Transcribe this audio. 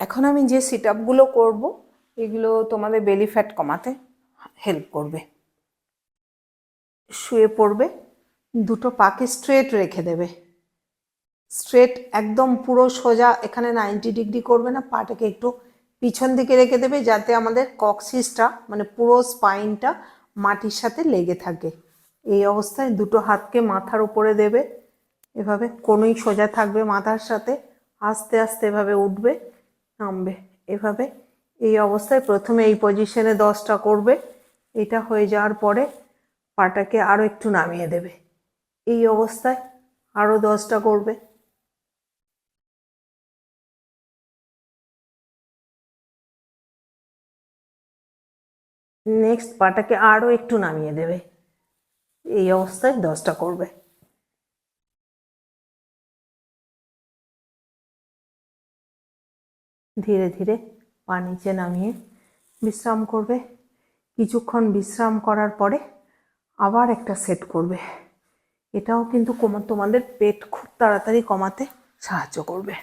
এখন আমি যে সিট আপগুলো করবো এগুলো তোমাদের বেলি ফ্যাট কমাতে হেল্প করবে। শুয়ে পড়বে, দুটো পাকে স্ট্রেট রেখে দেবে, স্ট্রেট একদম পুরো সোজা, এখানে 90 ডিগ্রি করবে না, পাটাকে একটু পিছন দিকে রেখে দেবে যাতে আমাদের কক্সিসটা মানে পুরো স্পাইনটা মাটির সাথে লেগে থাকে। এই অবস্থায় দুটো হাতকে মাথার উপরে দেবে, এভাবে কোনোই সোজা থাকবে মাথার সাথে, আস্তে আস্তে এভাবে উঠবে নামবে এভাবে। এই অবস্থায় প্রথমে এই পজিশনে 10টা করবে, এটা হয়ে যাওয়ার পরে পাটাকে আরও একটু নামিয়ে দেবে, এই অবস্থায় আরও 10টা করবে। নেক্সট পাটাকে আরও একটু নামিয়ে দেবে, এই অবস্থায় 10টা করবে। ধীরে ধীরে পা নিচে নামিয়ে বিশ্রাম করবে। কিছুক্ষণ বিশ্রাম করার পরে আবার একটা সেট করবে। এটাও কিন্তু তোমাদের পেট খুব তাড়াতাড়ি কমাতে সাহায্য করবে।